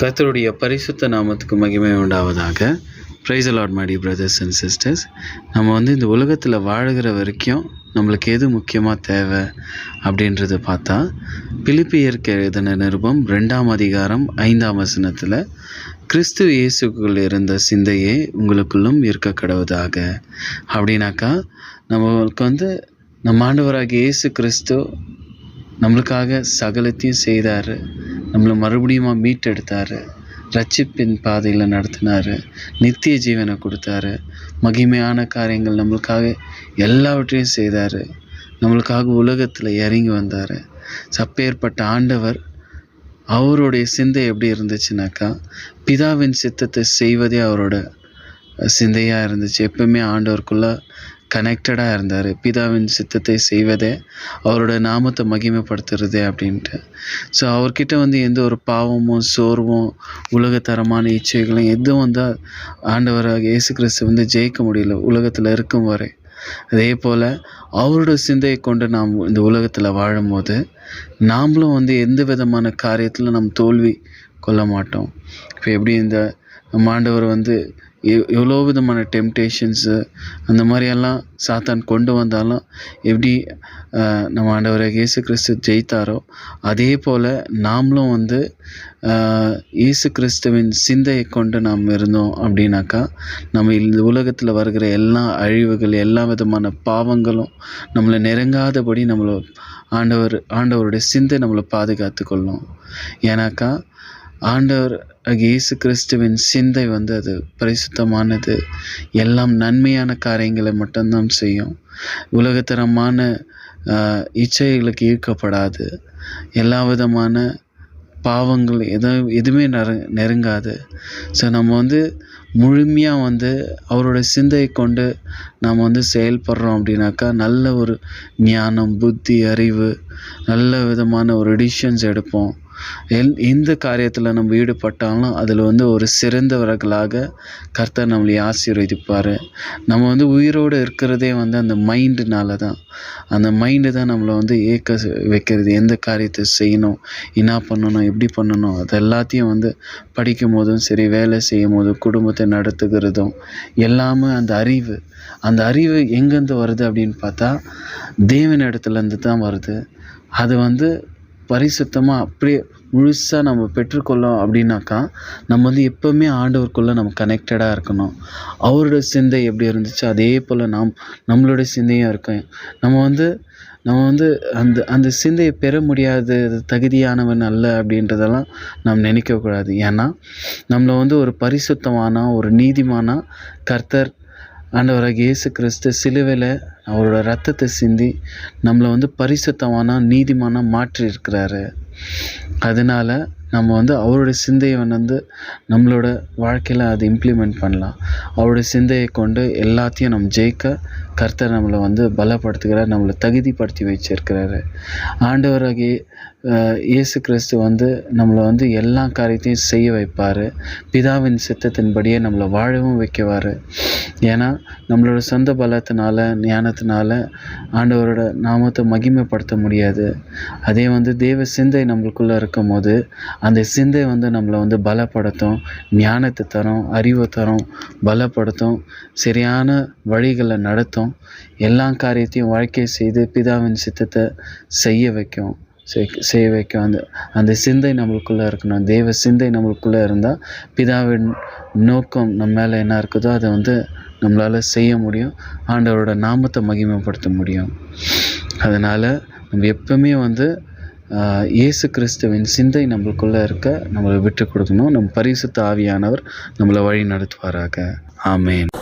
கர்த்தருடைய பரிசுத்த நாமத்துக்கு மகிமை உண்டாவதாக. Praise the Lord my dear brothers and sisters. நம்ம இந்த உலகத்தில் வாழுகிற வரைக்கும் நம்மளுக்கு எது முக்கியமாக தேவை அப்படின்றத பார்த்தா, பிலிப்பியருக்கு எழுதின நிருபம் 2ஆம் அதிகாரம் 5ஆம் வசனத்தில், கிறிஸ்து இயேசுக்குள் இருந்த சிந்தையே உங்களுக்குள்ளும் இருக்க கடவுதாக. அப்படின்னாக்கா நம்மளுக்கு நம்ம ஆண்டவராகிய இயேசு கிறிஸ்து நம்மளுக்காக சகலத்தையும் செய்தார், நம்மளை மறுபடியும் மீட்டெடுத்தார், ரட்சிப்பின் பாதையில் நடத்தினார், நித்திய ஜீவனை கொடுத்தாரு, மகிமையான காரியங்கள் நம்மளுக்காக எல்லாவற்றையும் செய்தார், நம்மளுக்காக உலகத்தில் இறங்கி வந்தார். அப்பேற்பட்ட ஆண்டவர் அவருடைய சிந்தை எப்படி இருந்துச்சுனாக்கா, பிதாவின் சித்தத்தை செய்வதே அவரோட சிந்தையாக இருந்துச்சு. எப்பவுமே ஆண்டவருக்குள்ளே கனெக்டடாக இருந்தார். பிதாவின் சித்தத்தை செய்வதே அவரோட நாமத்தை மகிமைப்படுத்துறதே அப்படின்ட்டு. ஸோ அவர்கிட்ட எந்த ஒரு பாவமும் சோர்வும் உலகத்தரமான இச்சைகளும் எதுவும் ஆண்டவராக இயேசு கிறிஸ்து ஜெயிக்க முடியல உலகத்தில் இருக்கும் வரை. அதே போல் அவரோட சிந்தையை கொண்டு நாம் இந்த உலகத்தில் வாழும்போது நாமளும் எந்த விதமான காரியத்தில் நாம் தோல்வி கொள்ள மாட்டோம். இப்போ எப்படி நம்ம ஆண்டவர் எவ்வளோ விதமான டெம்டேஷன்ஸு அந்த மாதிரியெல்லாம் சாத்தான் கொண்டு வந்தாலும் எப்படி நம்ம ஆண்டவராக இயேசு கிறிஸ்து ஜெயித்தாரோ, அதே போல் நாமளும் இயேசு கிறிஸ்துவின் சிந்தையை கொண்டு நாம் இருந்தோம் அப்படின்னாக்கா, நம்ம இந்த உலகத்தில் வருகிற எல்லா அழிவுகள் எல்லா விதமான பாவங்களும் நம்மளை நெருங்காதபடி ஆண்டவருடைய சிந்தை நம்மளை பாதுகாத்து கொள்ளும். ஏன்னாக்கா ஆண்டவர் இயேசு கிறிஸ்துவின் சிந்தை அது பரிசுத்தமானது, எல்லாம் நன்மையான காரியங்களை மட்டும்தான் செய்யும், உலகத்தரமான இச்சைகளுக்கு ஈர்க்கப்படாது, எல்லா விதமான பாவங்கள் எதுவுமே நெருங்காது. ஸோ நம்ம முழுமையாக அவரோட சிந்தையை கொண்டு நாம் செயல்படுறோம் அப்படின்னாக்கா, நல்ல ஒரு ஞானம், புத்தி, அறிவு, நல்ல விதமான ஒரு டிசிஷன்ஸ் எடுப்போம். எந்த காரியத்தில் நம்ம ஈடுபட்டாலும் அதில் ஒரு சிறந்தவர்களாக கர்த்தர் நம்மளை ஆசீர்வதிப்பார். நம்ம உயிரோடு இருக்கிறதே அந்த மைண்டுனால தான். அந்த மைண்டு தான் நம்மளை ஏற்க வைக்கிறது. எந்த காரியத்தை செய்யணும், என்ன பண்ணணும், எப்படி பண்ணணும், அது எல்லாத்தையும் படிக்கும் போதும் சரி, வேலை செய்யும் போதும், குடும்பத்தை நடத்துகிறதும் எல்லாமே அந்த அறிவு எங்கேருந்து வருது அப்படின்னு பார்த்தா, தேவன் இடத்துலேருந்து தான் வருது. அது பரிசுத்தமாக அப்படியே முழுசாக நம்ம பெற்றுக்கொள்ளோம் அப்படின்னாக்கா, நம்ம எப்போவுமே ஆண்டவருக்குள்ளே நம்ம கனெக்டடாக இருக்கணும். அவரோட சிந்தை எப்படி இருந்துச்சு அதே போல் நம்மளோட சிந்தையும் இருக்கும். நம்ம அந்த சிந்தையை பெற முடியாது, தகுதியானவன் அல்ல அப்படின்றதெல்லாம் நாம் நினைக்கக்கூடாது. ஏன்னா நம்மளை ஒரு பரிசுத்தமான ஒரு நீதிமானா கர்த்தர் ஆண்டவராக இயேசு கிறிஸ்து சிலுவையில் அவரோட ரத்தத்தை சிந்தி நம்மளை பரிசுத்தமான நீதிமான மாற்றி இருக்கிறாரு. அதனால் நம்ம அவரோட சிந்தையை நம்மளோட வாழ்க்கையில் அதை இம்ப்ளிமெண்ட் பண்ணலாம். அவரோட சிந்தையை கொண்டு எல்லாத்தையும் நம்ம ஜெயிக்க கர்த்தர் நம்மளை பலப்படுத்துகிறார், நம்மளை தகுதிப்படுத்தி வச்சிருக்கிறாரு. ஆண்டவராகிய இயேசு கிறிஸ்து நம்மளை எல்லா காரியத்தையும் செய்ய வைப்பார். பிதாவின் சித்தத்தின்படியே நம்மளை வாழவும் வைக்குவார். ஏன்னா நம்மளோட சொந்த பலத்தினால ஞானத்தினால ஆண்டவரோட நாமத்தை மகிமைப்படுத்த முடியாது. அதே தேவ சிந்தை நம்மளுக்குள்ளே இருக்கும் போது அந்த சிந்தை நம்மளை பலப்படுத்தும், ஞானத்தை தரும், அறிவை தரும், பலப்படுத்தும், சரியான வழிகளை நடத்தும், எல்லா காரியத்தையும் வாழ்க்கை செய்து பிதாவின் சித்தத்தை செய்ய வைக்கும். அந்த சிந்தை நம்மளுக்குள்ளே இருக்கணும். தேவ சிந்தை நம்மளுக்குள்ளே இருந்தால் பிதாவின் நோக்கம் நம்ம மேலே என்ன இருக்குதோ அதை நம்மளால் செய்ய முடியும், ஆண்டவரோட நாமத்தை மகிமைப்படுத்த முடியும். அதனால் நம்ம எப்பவுமே இயேசு கிறிஸ்துவின் சிந்தை நம்மளுக்குள்ளே இருக்க நம்மளை விட்டு கொடுக்கணும். நம்ம பரிசுத்த ஆவியானவர் நம்மளை வழி நடத்துவாராக. ஆமேன்.